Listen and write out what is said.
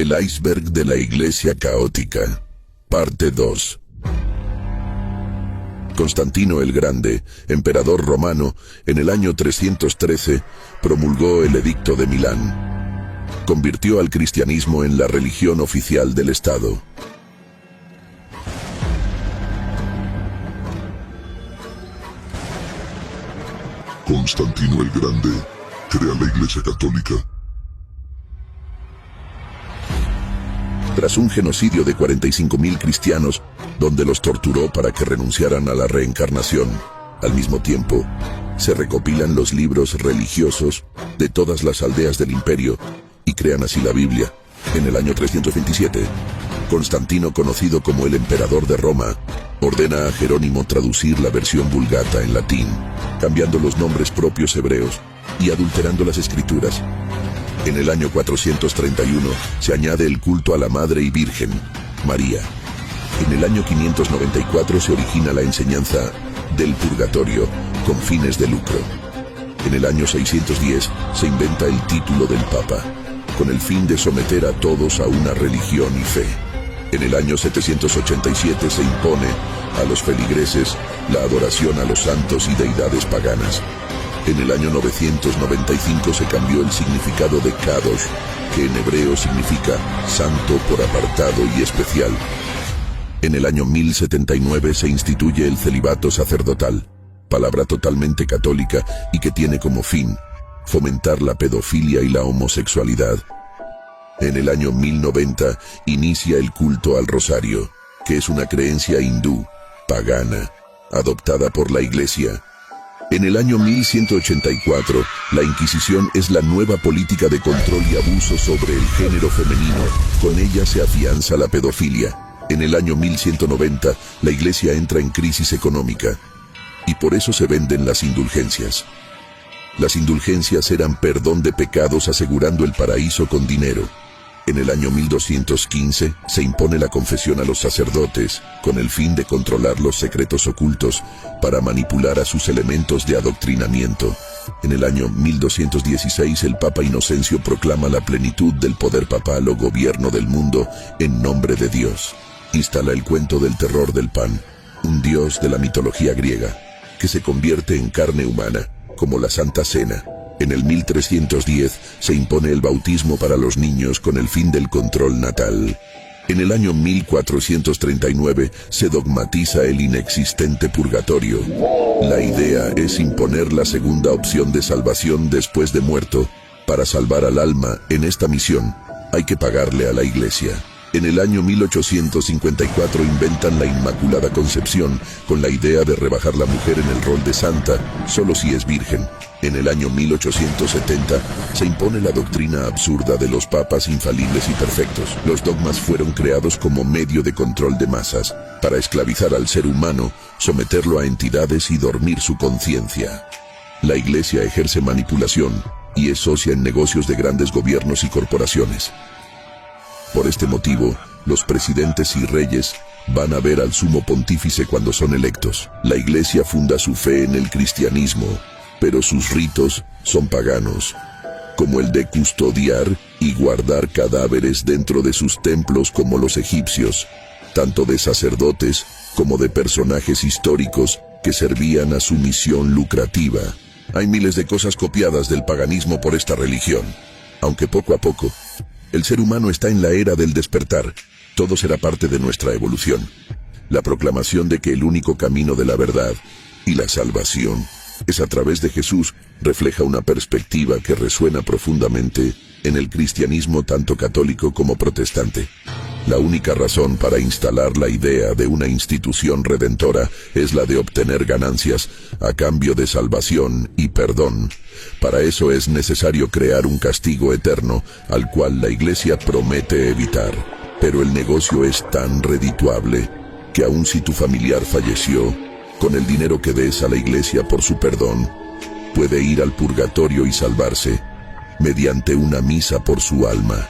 El iceberg de la Iglesia caótica. Parte 2. Constantino el Grande, emperador romano, en el año 313, promulgó el Edicto de Milán. Convirtió al cristianismo en la religión oficial del Estado. Constantino el Grande crea la Iglesia Católica. Tras un genocidio de 45.000 cristianos, donde los torturó para que renunciaran a la reencarnación, al mismo tiempo, se recopilan los libros religiosos de todas las aldeas del imperio y crean así la Biblia. En el año 327, Constantino, conocido como el emperador de Roma, ordena a Jerónimo traducir la versión Vulgata en latín, cambiando los nombres propios hebreos y adulterando las escrituras. En el año 431 se añade el culto a la Madre y Virgen, María. En el año 594 se origina la enseñanza del purgatorio con fines de lucro. En el año 610 se inventa el título del Papa, con el fin de someter a todos a una religión y fe. En el año 787 se impone a los feligreses la adoración a los santos y deidades paganas. En el año 995 se cambió el significado de Kadosh, que en hebreo significa santo por apartado y especial. En el año 1079 se instituye el celibato sacerdotal, palabra totalmente católica y que tiene como fin fomentar la pedofilia y la homosexualidad. En el año 1090 inicia el culto al rosario, que es una creencia hindú, pagana, adoptada por la Iglesia. En el año 1184, la Inquisición es la nueva política de control y abuso sobre el género femenino. Con ella se afianza la pedofilia. En el año 1190, la Iglesia entra en crisis económica, y por eso se venden las indulgencias. Las indulgencias eran perdón de pecados asegurando el paraíso con dinero. En el año 1215 se impone la confesión a los sacerdotes con el fin de controlar los secretos ocultos para manipular a sus elementos de adoctrinamiento. En el año 1216 el Papa Inocencio proclama la plenitud del poder papal o gobierno del mundo en nombre de Dios. Instala el cuento del terror del pan, un dios de la mitología griega, que se convierte en carne humana, como la Santa Cena. En el 1310 se impone el bautismo para los niños con el fin del control natal. En el año 1439 se dogmatiza el inexistente purgatorio. La idea es imponer la segunda opción de salvación después de muerto. Para salvar al alma en esta misión, hay que pagarle a la Iglesia. En el año 1854 inventan la Inmaculada Concepción con la idea de rebajar la mujer en el rol de santa solo si es virgen. En el año 1870 se impone la doctrina absurda de los papas infalibles y perfectos. Los dogmas fueron creados como medio de control de masas, para esclavizar al ser humano, someterlo a entidades y dormir su conciencia. La Iglesia ejerce manipulación y es socia en negocios de grandes gobiernos y corporaciones. Por este motivo, los presidentes y reyes van a ver al sumo pontífice cuando son electos. La Iglesia funda su fe en el cristianismo, pero sus ritos son paganos, como el de custodiar y guardar cadáveres dentro de sus templos como los egipcios, tanto de sacerdotes como de personajes históricos que servían a su misión lucrativa. Hay miles de cosas copiadas del paganismo por esta religión, aunque poco a poco el ser humano está en la era del despertar. Todo será parte de nuestra evolución. La proclamación de que el único camino de la verdad y la salvación es a través de Jesús refleja una perspectiva que resuena profundamente en el cristianismo tanto católico como protestante. La única razón para instalar la idea de una institución redentora es la de obtener ganancias a cambio de salvación y perdón. Para eso es necesario crear un castigo eterno al cual la Iglesia promete evitar. Pero el negocio es tan redituable que aun si tu familiar falleció, con el dinero que des a la Iglesia por su perdón, puede ir al purgatorio y salvarse mediante una misa por su alma.